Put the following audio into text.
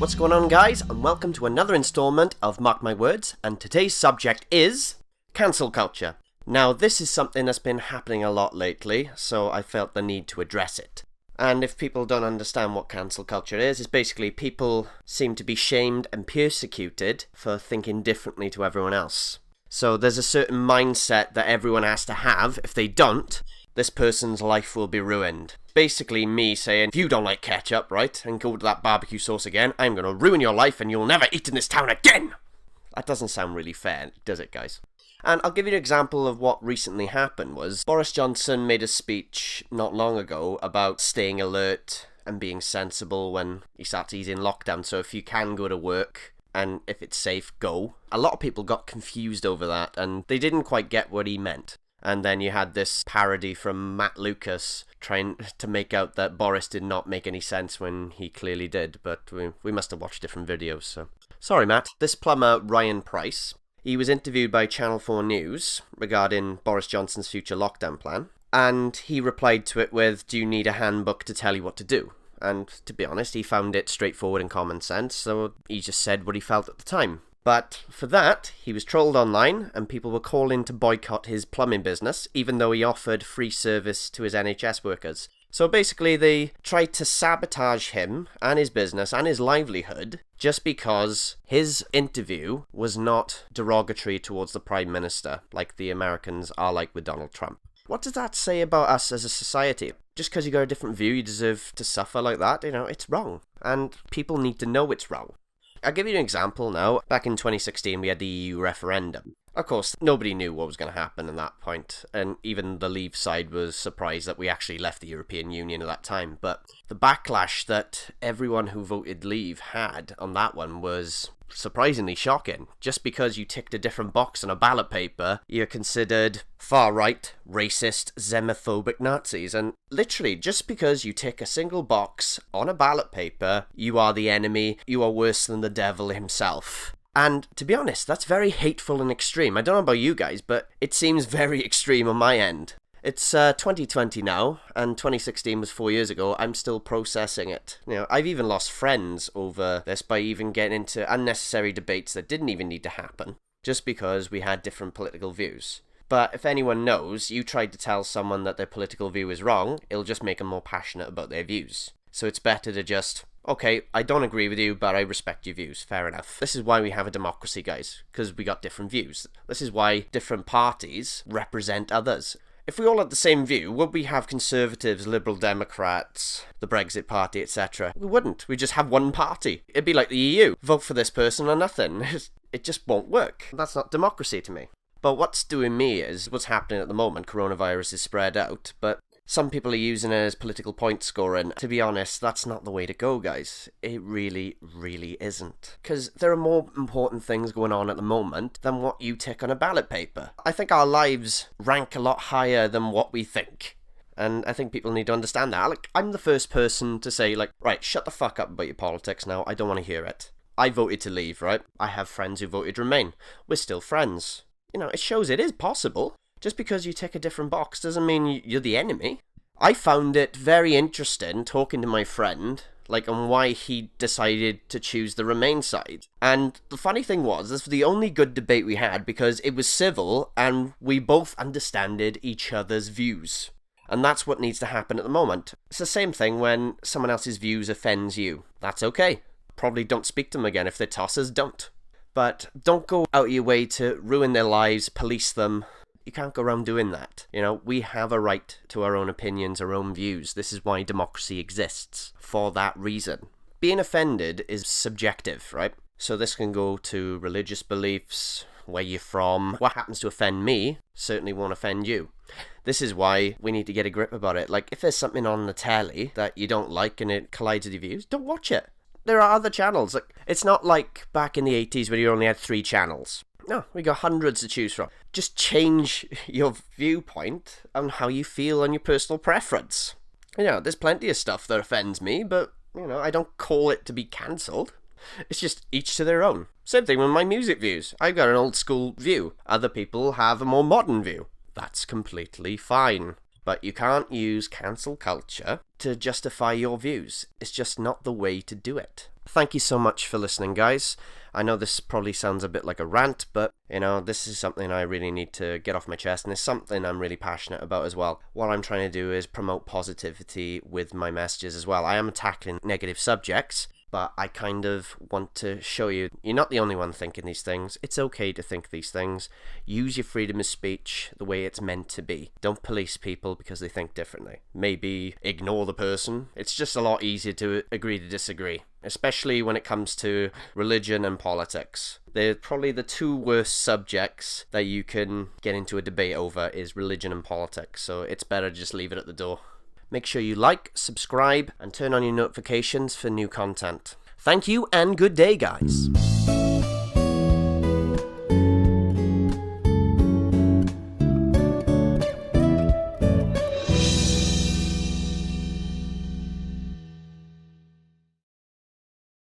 What's going on, guys, and welcome to another installment of Mark My Words, and today's subject is cancel culture. Now, this is something that's been happening a lot lately, so I felt the need to address it. And if people don't understand what cancel culture is, it's basically people seem to be shamed and persecuted for thinking differently to everyone else. So there's a certain mindset that everyone has to have. If they don't, this person's life will be ruined. Basically me saying, if you don't like ketchup, right, and go to that barbecue sauce again, I'm going to ruin your life and you'll never eat in this town again. That doesn't sound really fair, does it, guys? And I'll give you an example of what recently happened was Boris Johnson made a speech not long ago about staying alert and being sensible when he starts easing lockdown. So if you can go to work and if it's safe, go. A lot of people got confused over that and they didn't quite get what he meant. And then you had this parody from Matt Lucas trying to make out that Boris did not make any sense when he clearly did. But we must have watched different videos, so... Sorry, Matt. This plumber, Ryan Price, he was interviewed by Channel 4 News regarding Boris Johnson's future lockdown plan. And he replied to it with, do you need a handbook to tell you what to do? And to be honest, he found it straightforward and common sense, so he just said what he felt at the time. But for that, he was trolled online and people were calling to boycott his plumbing business, even though he offered free service to his NHS workers. So basically they tried to sabotage him and his business and his livelihood just because his interview was not derogatory towards the Prime Minister, like the Americans are like with Donald Trump. What does that say about us as a society? Just because you got a different view, you deserve to suffer like that? You know, it's wrong. And people need to know it's wrong. I'll give you an example now. Back in 2016, we had the EU referendum. Of course, nobody knew what was going to happen at that point, and even the Leave side was surprised that we actually left the European Union at that time. But the backlash that everyone who voted Leave had on that one was surprisingly shocking. Just because you ticked a different box on a ballot paper, you're considered far-right, racist, xenophobic Nazis. And literally, just because you tick a single box on a ballot paper, you are the enemy, you are worse than the devil himself. And to be honest, that's very hateful and extreme. I don't know about you guys, but it seems very extreme on my end. It's 2020 now, and 2016 was 4 years ago. I'm still processing it. You know, I've even lost friends over this by even getting into unnecessary debates that didn't even need to happen, just because we had different political views. But if anyone knows, you tried to tell someone that their political view is wrong, it'll just make them more passionate about their views. So it's better to just... okay, I don't agree with you, but I respect your views. Fair enough. This is why we have a democracy, guys, because we got different views. This is why different parties represent others. If we all had the same view, would we have Conservatives, Liberal Democrats, the Brexit Party, etc.? We wouldn't. We'd just have one party. It'd be like the EU. Vote for this person or nothing. It just won't work. That's not democracy to me. But what's doing me is what's happening at the moment. Coronavirus is spread out, but some people are using it as political point scoring. To be honest, that's not the way to go, guys. It really, really isn't. Because there are more important things going on at the moment than what you tick on a ballot paper. I think our lives rank a lot higher than what we think. And I think people need to understand that. Like, I'm the first person to say, like, right, shut the fuck up about your politics now. I don't want to hear it. I voted to leave, right? I have friends who voted remain. We're still friends. You know, it shows it is possible. Just because you tick a different box doesn't mean you're the enemy. I found it very interesting talking to my friend, like, on why he decided to choose the Remain side. And the funny thing was, this was the only good debate we had because it was civil and we both understood each other's views. And that's what needs to happen at the moment. It's the same thing when someone else's views offends you. That's okay. Probably don't speak to them again. If they're tossers, don't. But don't go out of your way to ruin their lives, police them. You can't go around doing that. You know, we have a right to our own opinions, our own views. This is why democracy exists, for that reason. Being offended is subjective, right? So this can go to religious beliefs, where you're from. What happens to offend me certainly won't offend you. This is why we need to get a grip about it. Like, if there's something on the telly that you don't like and it collides with your views, don't watch it. There are other channels. Like, it's not like back in the 80s where you only had 3 channels. No, we got hundreds to choose from. Just change your viewpoint on how you feel and your personal preference. You know, there's plenty of stuff that offends me, but, you know, I don't call it to be cancelled. It's just each to their own. Same thing with my music views. I've got an old school view. Other people have a more modern view. That's completely fine. But you can't use cancel culture to justify your views. It's just not the way to do it. Thank you so much for listening, guys. I know this probably sounds a bit like a rant, but, this is something I really need to get off my chest, and it's something I'm really passionate about as well. What I'm trying to do is promote positivity with my messages as well. I am tackling negative subjects, but I kind of want to show you, you're not the only one thinking these things. It's okay to think these things. Use your freedom of speech the way it's meant to be. Don't police people because they think differently. Maybe ignore the person. It's just a lot easier to agree to disagree, especially when it comes to religion and politics. They're probably the two worst subjects that you can get into a debate over is religion and politics, so it's better to just leave it at the door. Make sure you like, subscribe, and turn on your notifications for new content. Thank you, and good day, guys.